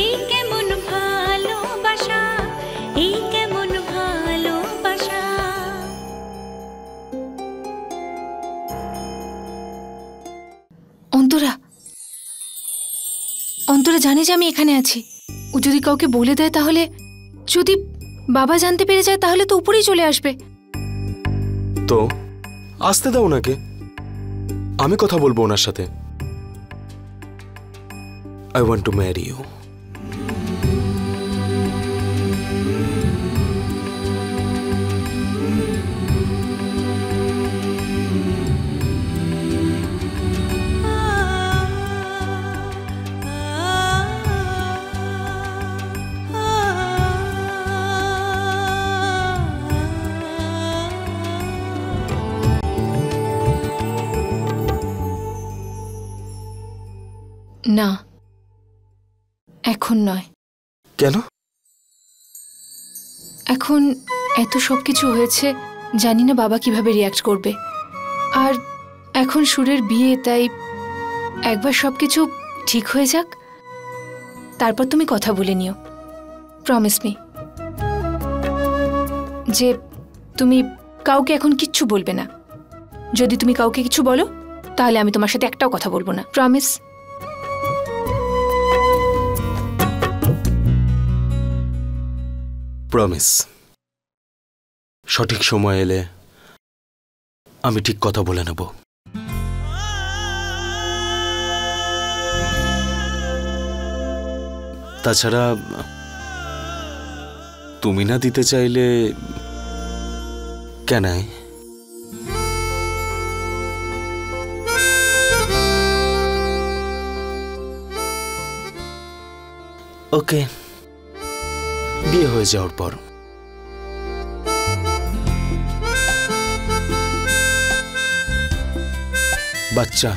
এই কেমন ভালোবাসা, এই কেমন ভালোবাসা। অন্তরা, অন্তরা জানে যে আমি এখানে আছি। ও যদি কাউকে বলে দেয় তাহলে, যদি বাবা জানতে পেরে যায় তাহলে তো উপরেই চলে আসবে। তো আসতে দাও ওনাকে, আমি কথা বলবো ওনার সাথে। I want to marry you. না, এখন নয়। কেন? এখন এত সবকিছু হয়েছে, জানি না বাবা কিভাবে রিয়াক্ট করবে। আর এখন সুরের বিয়ে, তাই একবার সবকিছু ঠিক হয়ে যাক, তারপর তুমি কথা বলে নিও। প্রমিস মি যে তুমি কাউকে এখন কিচ্ছু বলবে না। যদি তুমি কাউকে কিছু বলো তাহলে আমি তোমার সাথে একটাও কথা বলবো না। প্রমিস? প্রমিস। সঠিক সময় এলে আমি ঠিক কথা বলে নেব। তাছাড়া তুমি না দিতে চাইলে কেন? ওকে, বিয়ে হয়ে যাওয়ার পর বাচ্চা।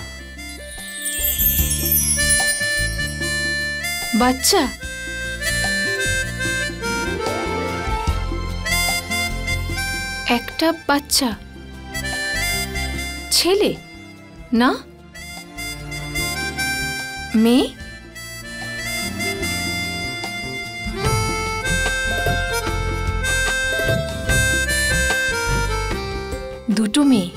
বাচ্চা? একটা বাচ্চা? ছেলে না মেয়ে? দুটো মেয়ে?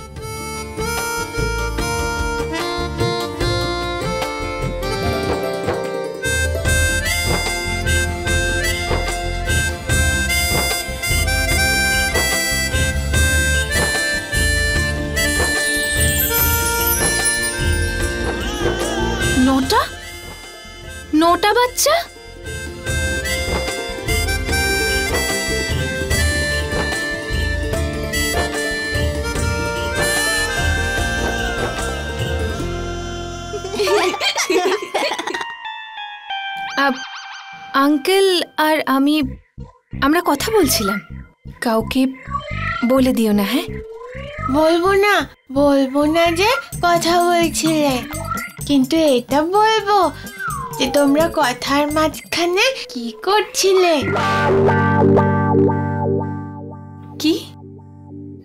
নটা বাচ্চা? আঙ্কেল আর আমরা কথা বলছিলাম। কাউকে বলে দিও না, হ্যাঁ? বলবো না যে কথা বলছিলে, কিন্তু এটা বলবো যে তোমরা কথার মাঝখানে কি করছিলে।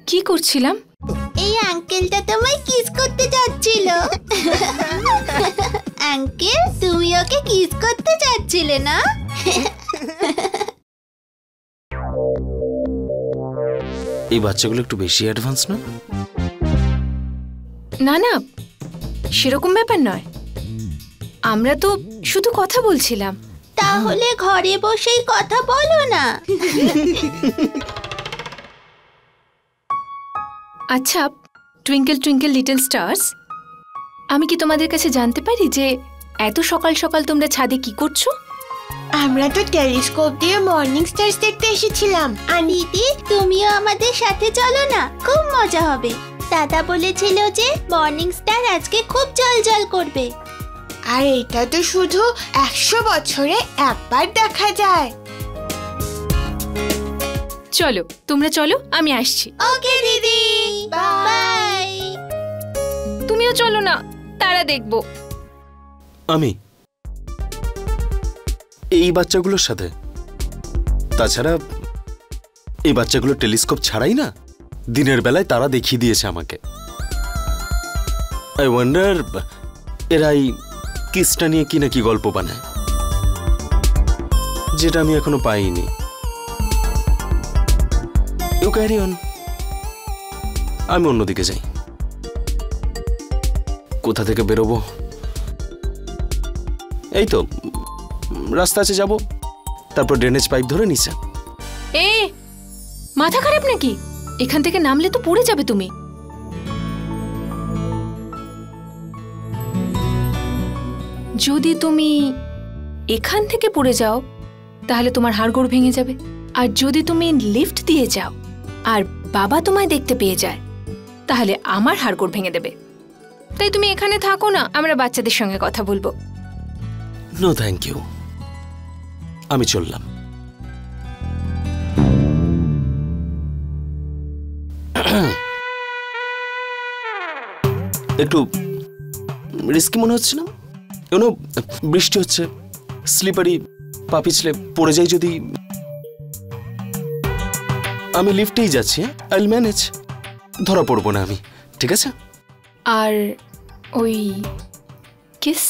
কি করছিলাম? এই আঙ্কেলটা তোমায় কিস করতে যাচ্ছিল। আঙ্কেল, তুমি ওকে কিস করতে যাচ্ছিলে না? এই বাচ্চাগুলো একটু বেশি অ্যাডভান্স না? না না, সেরকম ব্যাপার নয়। আমরা তো শুধু কথা বলছিলাম। তাহলে ঘরে বসেই কথা বলো না। আচ্ছা, টুইঙ্কেল টুইঙ্কেল লিটল স্টার্স, আমি কি তোমাদের কাছে জানতে পারি যে এত সকাল সকাল তোমরা ছাদে কি করছো? আমরা তো টেলিস্কোপ দিয়ে মর্নিং স্টার্স দেখতে এসেছিলাম। আর দিদি, তুমিও আমাদের সাথে চলো না, খুব মজা হবে। দাদা বলেছিল যে মর্নিং স্টার আজকে খুব জ্বলজ্বল করবে। আর এটা তো শুধু 100 বছরে একবার দেখা যায়। চলো, তোমরা চলো, আমি আসছি। ওকে দিদি, বাই। তুমিও চলো না, তারা দেখবো। আমি এই বাচ্চাগুলোর সাথে? তাছাড়া এই বাচ্চাগুলো টেলিস্কোপ ছাড়াই না দিনের বেলায় তারা দেখিয়ে দিয়েছে আমাকে। আই ওয়ান্ডার এরাই কিসটা নিয়ে কি নাকি গল্প বানায়। যেটা আমি এখনো পাইনি। ইউ ক্যারি অন, আমি অন্যদিকে যাই। কোথা থেকে বেরোবো? এই তো রাস্তা আছে, যাব, তারপর ড্রেনেজ পাইপ ধরে নিচে। এ মাথা খারাপ নাকি? এখান থেকে নামলে তো পড়ে যাবে তুমি। যদি তুমি এখান থেকে পড়ে যাও তাহলে তোমার হাড়গোড় ভেঙে যাবে, আর যদি তুমি লিফট দিয়ে যাও আর বাবা তোমায় দেখতে পেয়ে যায় তাহলে আমার হাড়গোড় ভেঙে দেবে। তাই তুমি এখানে থাকো না, আমরা বাচ্চাদের সঙ্গে কথা বলবো। নো থ্যাংক ইউ, আমি চললাম। একটু রিস্কি মনে হচ্ছে না? ইউনো, বৃষ্টি হচ্ছে, স্লিপারি, পা পিছলে পড়ে যাই যদি। আমি লিফটেই যাচ্ছি, আই উইল ম্যানেজ, ধরা পড়বো না আমি, ঠিক আছে? আর ওই কিস?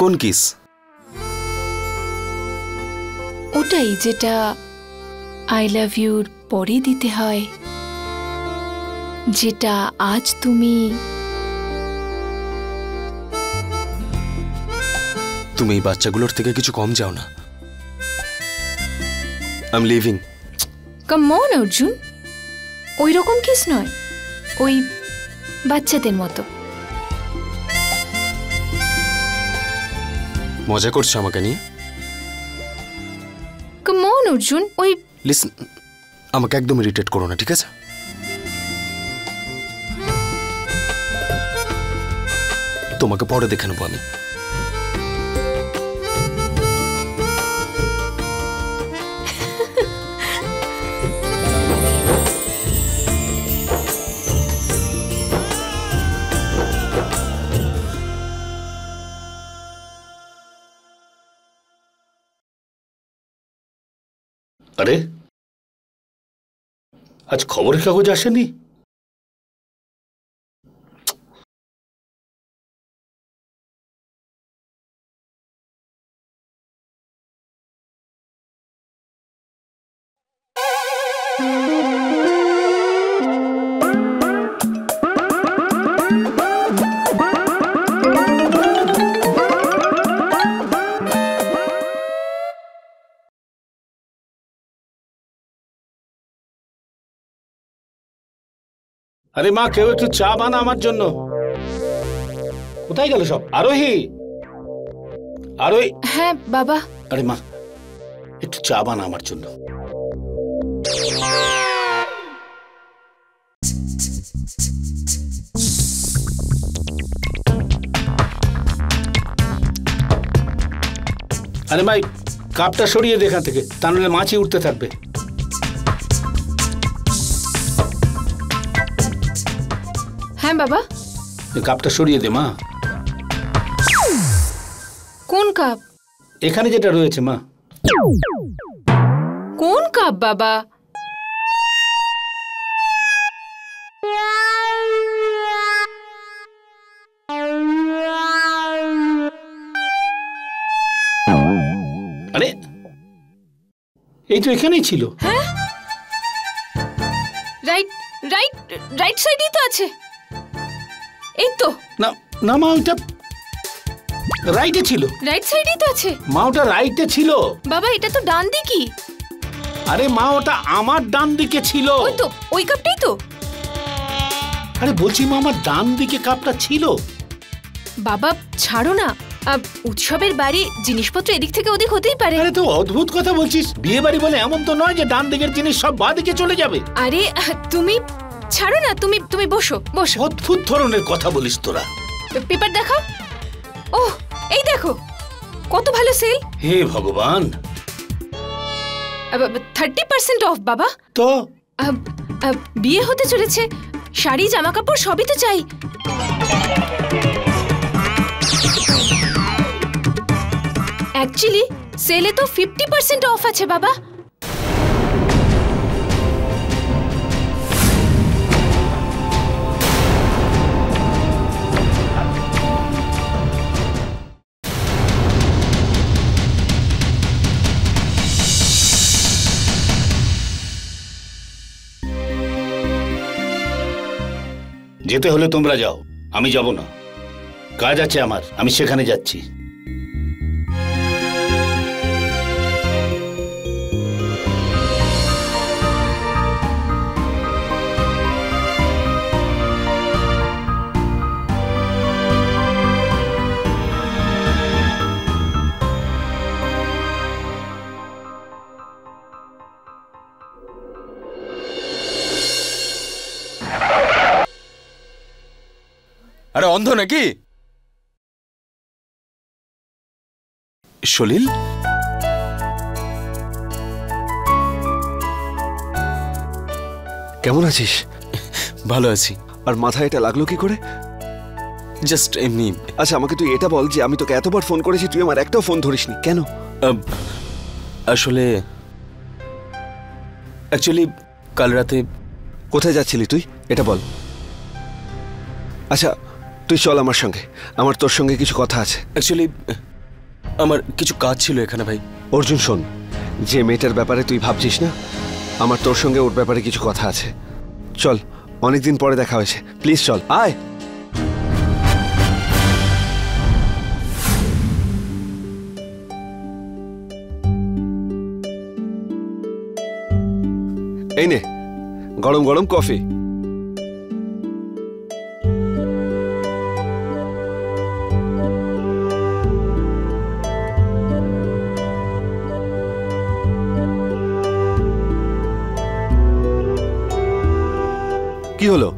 কোন কিস? ওটাই যেটা আই লাভ ইউর পরে দিতে হয়, যেটা আজ তুমি এই বাচ্চাগুলোর থেকে কিছু কম যাও না। I am living. Come on Arjun, ওই রকম কিস নয়, ওই বাচ্চাদের মতো। মজা করছো আমাকে নিয়ে? কাম অন অর্জুন, ওই লিসন, আমাকে একদম ইরিটেট করো না, ঠিক আছে? তোমাকে পরে দেখে নেবো আমি। আরে আজ খবরের কাগজ আসেনি? আরে মা, কেউ একটু চা বানা আমার জন্য। কোথায় গেল সব? আরোহী, আরোহী। হ্যাঁ বাবা। আরে মা, একটু চা বানা আমার জন্য। আরে ভাই, কাপটা সরিয়ে দে এখান থেকে, তা নাহলে মাছি উঠতে থাকবে। হ্যাঁ বাবা। কাপটা সরিয়ে দে মা। কোন কাপ? এখানে যেটা রয়েছে মা। কোন কাপ বাবা? আরে এই তো এখানেই ছিল। হ্যাঁ, রাইট রাইট রাইট সাইডেই তো আছে। এই তো। না না মা, ওইটা রাইটে ছিল। রাইট সাইডেই তো আছে মা, ওটা রাইটে ছিল। বাবা, এটা তো ডান দিকে। আরে মা, ওটা আমার ডান দিকে ছিল। ওই তো, ওই কাপটাই তো। আরে বলছি মা, আমার ডান দিকে কাপটা ছিল। বাবা ছাড়ো না, উৎসবের বাড়ি, জিনিসপত্র এদিক থেকে ওদিক হতেই পারে। আরে তো অদ্ভুত কথা বলছিস। বিয়ে বাড়ি বলে এমন তো নয় যে ডান দিকের জিনিস সব বাঁ দিকে চলে যাবে। আরে তুমি ছাড়ো না, তুমি বসো বসো। অদ্ভুত ধরনের কথা বলিস তোরা। পেপার দেখাও। ওহ, এই দেখো কত ভালো সেল। হে ভগবান, 30% অফ বাবা। তো বিয়ে হতে চলেছে, শাড়ি, জামা কাপড় সবই তো চাই। অ্যাকচুয়ালি সেলে তো 50% অফ আছে বাবা। যেতে হলে তোমরা যাও, আমি যাব না। কাজ আছে আমার, আমি সেখানে যাচ্ছি। আরে অন্ধ নাকি সলিল? কেমন আছিস? ভালো আছি। আর মাথায় এটা লাগলো কি করে? জাস্ট এমনি। আচ্ছা আমাকে তুই এটা বল যে আমি তোকে এতবার ফোন করেছি, তুই আমার একটাও ফোন ধরিসনি কেন? আসলে অ্যাকচুয়ালি কাল রাতে। কোথায় যাচ্ছিলি তুই এটা বল। আচ্ছা তুই চল আমার সঙ্গে, আমার তোর সঙ্গে কিছু কথা আছে। অ্যাকচুয়ালি আমার কিছু কাজ ছিল এখানে ভাই। অর্জুন শোন, যে মেয়েটার ব্যাপারে তুই ভাবছিস না, আমার তোর সঙ্গে ওর ব্যাপারে কিছু কথা আছে। চল, অনেকদিন পরে দেখা হয়েছে, প্লিজ চল আয়। এই নে গরম গরম কফি। কি হলো?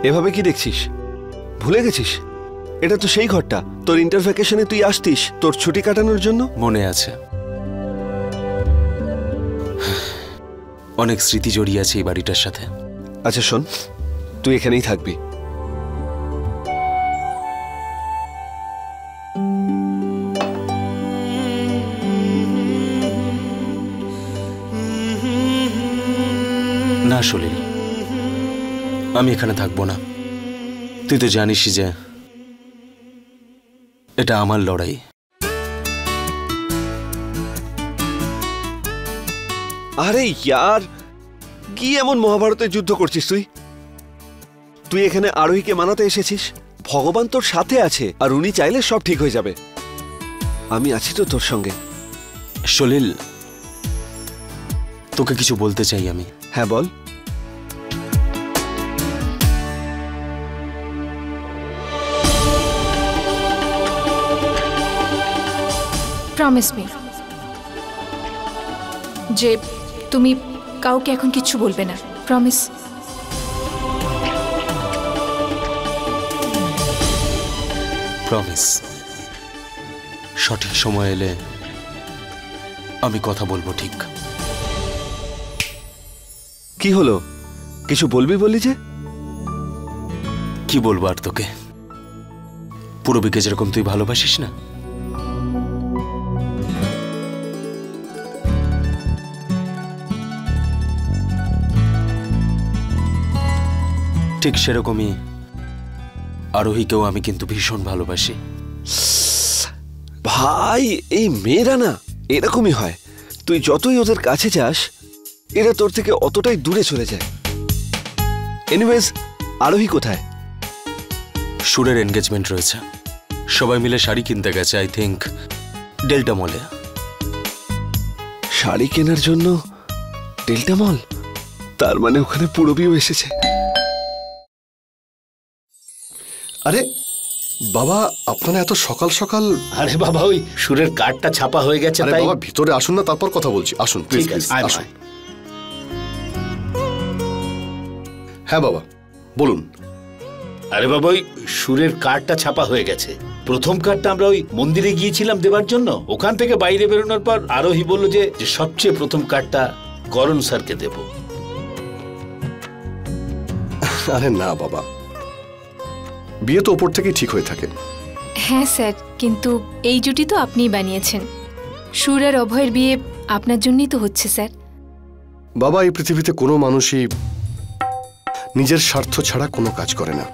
এভাবে কি দেখছিস? ভুলে গেছিস? এটা তো সেই ঘরটা, তোর ইন্টার ভ্যাকেশনে তুই আসতিস তোর ছুটি কাটানোর জন্য। মনে আছে, অনেক স্মৃতি জড়িয়ে আছে এই বাড়িটার সাথে। আচ্ছা শোন, তুই এখানেই থাকবি। না সলিল, আমি এখানে থাকবো না। তুই তো জানিস যে এটা আমার লড়াই। আরে ইয়ার, কি এমন মহাভারতের যুদ্ধ করছিস তুই? তুই এখানে আরোহীকে মানাতে এসেছিস। ভগবান তোর সাথে আছে, আর উনি চাইলে সব ঠিক হয়ে যাবে। আমি আছি তো তোর সঙ্গে। সলিল, তোকে কিছু বলতে চাই আমি। হ্যাঁ বল। প্রমিস মি যে তুমি কাউকে এখন কিচ্ছু বলবে না। প্রমিস। প্রমিস। সঠিক সময় এলে আমি কথা বলবো। ঠিক? কি হলো, কিছু বলবি বলি যে? কি বলবো আর তোকে, পূরবীকে যেরকম তুই ভালোবাসিস না, ঠিক সেরকমই আরোহীকেও আমি কিন্তু ভীষণ ভালোবাসি। ভাই, এই মেয়েরা না এরকমই হয়। তুই যতই ওদের কাছে যাস, এরা তোর থেকে অতটাই দূরে চলে যায়। এনিওয়েজ, আরোহী কোথায়? সুরের এনগেজমেন্ট রয়েছে, সবাই মিলে শাড়ি কিনতে গেছে। আই থিঙ্ক ডেল্টা মলে। শাড়ি কেনার জন্য ডেল্টা মল? তার মানে ওখানে পূরবীও এসেছে। আরে বাবা, আপনারা এত সকাল সকাল? আরে বাবা, ওই সুরের কার্ডটা ছাপা হয়ে গেছে। আরে তাই বাবা, ভিতরে আসুন না, তারপর কথা বলছি। আসুন প্লিজ, ঠিক আছে, প্লিজ আয় আসুন। ভাই। হ্যাঁ বাবা বলুন। আরে বাবা, ওই সুরের কার্ডটা ছাপা হয়ে গেছে। প্রথম কার্ডটা আমরা ওই মন্দিরে গিয়েছিলাম দেবার জন্য। ওখান থেকে বাইরে বেরোনোর পর আরোহী বলল যে সবচেয়ে প্রথম কার্ডটা করণ স্যারকে দেব। আরে না বাবা, বিয়ে তো ওপর থেকেই ঠিক হয়ে থাকে। হ্যাঁ স্যার, কিন্তু এই জুটি তো আপনিই বানিয়েছেন। সুর আর অভয়ের বিয়ে আপনার জন্যই তো হচ্ছে স্যার। বাবা, এই পৃথিবীতে কোনো মানুষই নিজের স্বার্থ ছাড়া কোনো কাজ করে না।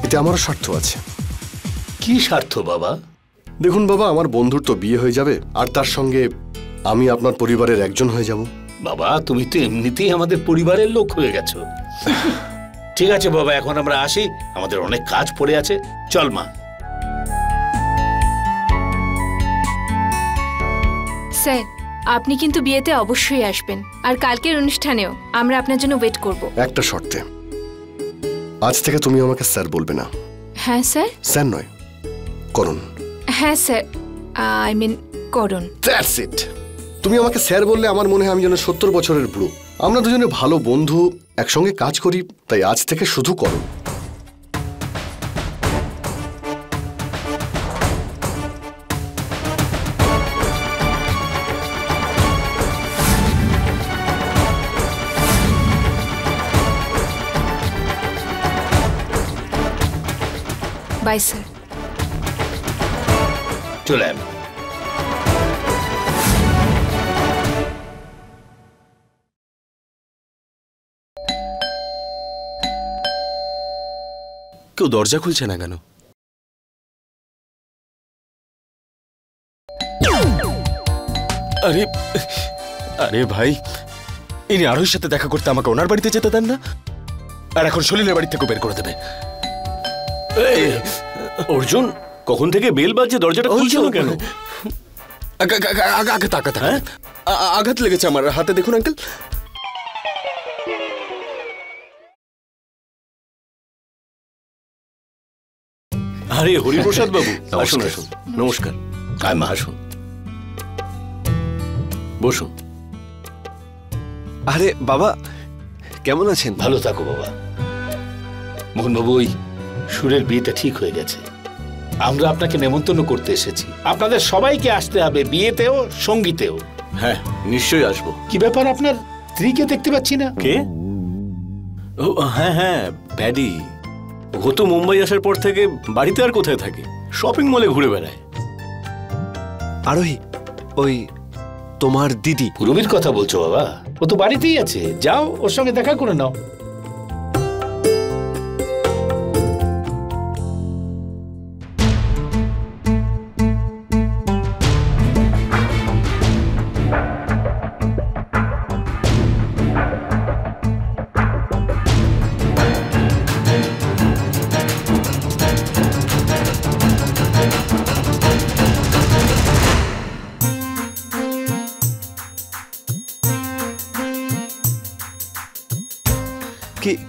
এতে আমারও স্বার্থ আছে। কি স্বার্থ বাবা? দেখুন বাবা, আমার বন্ধুর তো বিয়ে হয়ে যাবে, আর তার সঙ্গে আমি আপনার পরিবারের একজন হয়ে যাব। বাবা, তুমি তো এমনিতেই আমাদের পরিবারের লোক হয়ে গেছো। ঠিক আছে বাবা, এখন আমরা আসি, আমাদের অনেক কাজ পড়ে আছে। চল মা। স্যার, আপনি কিন্তু বিয়েতে অবশ্যই আসবেন, আর কালকের অনুষ্ঠানেও আমরা আপনার জন্য ওয়েট করব। একটা শর্তে, আজ থেকে তুমি আমাকে স্যার বলবে না। হ্যাঁ স্যার। স্যার নয়, করুন। হ্যাঁ স্যার, আই মিন করুন। That's it. তুমি আমাকে স্যার বললে আমার মনে হয় আমি যেন 70 বছরের বুড়ো। আমরা দুজনে ভালো বন্ধু, একসঙ্গে কাজ করি, তাই আজ থেকে শুধু করুন। Bye sir. চলে আয়। কেউ দরজা খুলছে না কেন? আরে আরে ভাই, ইনি আরোহীর সাথে দেখা করতে আমাকে ওনার বাড়িতে যেতে দেন না, আর এখন সলিলের বাড়ি থেকে বের করে দেবে। অর্জুন, কখন থেকে বেল বাজছে, দরজাটা খুলছো না কেন? আঘাত আঘাত আঘাত লেগেছে আমার হাতে, দেখুন আঙ্কেল। আরে হরিপ্রসাদ বাবু, আসুন আসুন। নমস্কার। আয় মা। আসুন, বসুন। আরে বাবা, কেমন আছেন? ভালো থাকো বাবা। মোহনবাবু, ওই সুরের বিয়েটা ঠিক হয়ে গেছে। আমরা আপনাকে নেমন্তন্ন করতে এসেছি। আপনাদের সবাইকে আসতে হবে, বিয়েতেও সঙ্গীতেও। হ্যাঁ, নিশ্চয়ই আসবো। কি ব্যাপার, আপনার স্ত্রীকে দেখতে পাচ্ছি না? কে? ও হ্যাঁ হ্যাঁ, প্যাডি। ও তো মুম্বাই আসার পর থেকে বাড়িতে আর কোথায় থাকে, শপিং মলে ঘুরে বেড়ায়। আরোহী, ওই তোমার দিদি। রবির কথা বলছো বাবা? ও তো বাড়িতেই আছে, যাও ওর সঙ্গে দেখা করে নাও।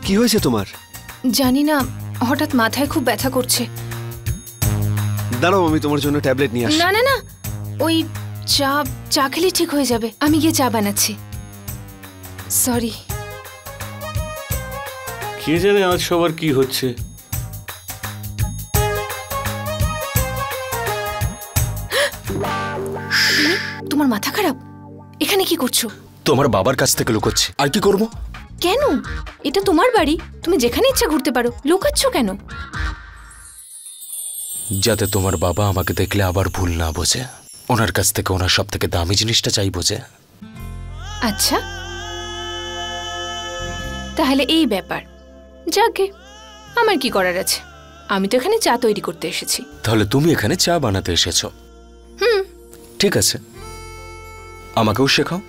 কি হয়েছে তোমার? জানি না, হঠাৎ মাথায় খুব ব্যথা করছে। দাঁড়াও, আমি তোমার জন্য ট্যাবলেট নিয়ে আসি। না না না, ওই চা খেলে ঠিক হয়ে যাবে। আমি গিয়ে চা বানাচ্ছি। সরি। কে জানে আজ সবার কি হচ্ছে। তোমার মাথা খারাপ? এখানে কি করছো? তোমার বাবার কাছ থেকে লুকোচ্ছি, আর কি করব? কেন? এটা তোমার বাড়ি, তুমি যেখানে ইচ্ছা ঘুরতে পারো, লুকাচ্ছ কেন? যাতে তোমার বাবা আমাকে দেখলে আবার ভুল না বোঝে, ওনার কাছ থেকে ওনার সব থেকে দামি জিনিসটা চাই বোঝে। আচ্ছা, তাহলে এই ব্যাপার। যাকে, আমার কি করার আছে? আমি তো এখানে চা তৈরি করতে এসেছি। তাহলে তুমি এখানে চা বানাতে এসেছো? ঠিক আছে, আমাকেও শেখাও।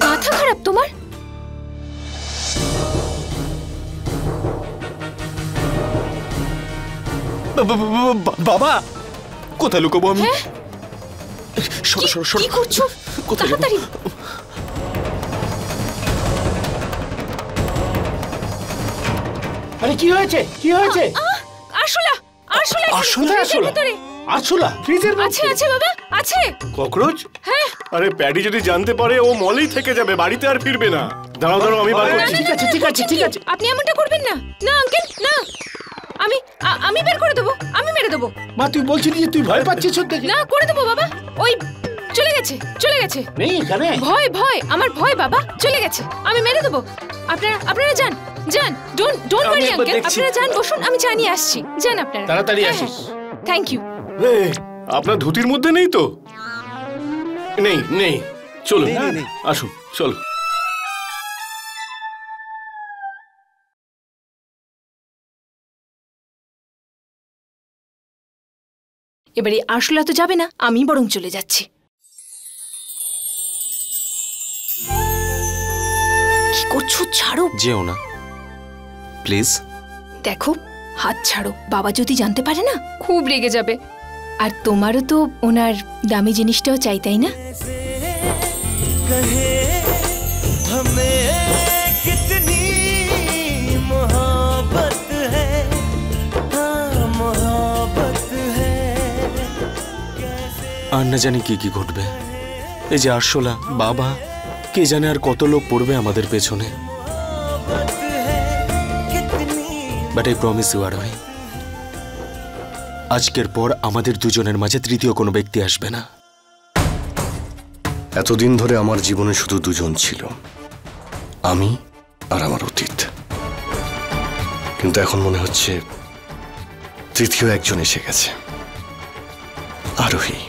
মাথা খারাপ তোমার? বাবা, কোথায় লুকাবো আমি? সরো সরো সরো। কি করছো? তাড়াতাড়ি। আরে কি হয়েছে, কি হয়েছে? আরশোলা, আরশোলা, আরশোলা, ভিতরে। আরশোলা ফ্রিজের আছে আছে বাবা আছে। ককরোচ? হ্যাঁ। আরে প্যাডি যদি জানতে পারে ও মলেই থেকে যাবে, বাড়িতে আর ফিরবে না। দাঁড়াও দাঁড়াও, আমি বার করছি। ঠিক আছে ঠিক আছে ঠিক আছে। আপনি এমনটা করবেন না। না আঙ্কেল না, আমি বের করে দেবো, আমি মেরে দেবো। মা তুই বলছিলি যে তুই ভয় পাচ্ছিস ওর দেখে? না করে দেবো বাবা। ওই চলে গেছে চলে গেছে। নেই এখানে? ভয় ভয় আমার ভয় বাবা, চলে গেছে, আমি মেরে দেবো। আপনারা যান যান, ডোন্ট ওয়ারি আঙ্কেল, আপনারা যান, বসুন, আমি চা নিয়ে আসছি। যান আপনারা, তাড়াতাড়ি আসিস। Thank you. আপনার ধুতির মধ্যে নেই তো? নেই নেই, চলো আসুন চলো। এবারে আরশোলা তো যাবে না, আমি বরং চলে যাচ্ছি। কি করছো? ছাড়ো। যেও না প্লিজ। দেখো হাত ছাড়ো, বাবা যদি জানতে পারে না খুব রেগে যাবে। আর তোমারও তো ওনার দামি জিনিসটাও চাই, তাই না? আর না জানি কি কি ঘটবে। এই যে আরশোলা, বাবা, কে জানে আর কত লোক পড়বে আমাদের পেছনে। বাট আই প্রমিস ইউ আরোহী, আজকের পর আমাদের দুজনের মাঝে তৃতীয় কোনো ব্যক্তি আসবে না। এতদিন ধরে আমার জীবনে শুধু দুজন ছিল, আমি আর আমার অতীত। কিন্তু এখন মনে হচ্ছে তৃতীয় একজন এসে গেছে, আরোহী।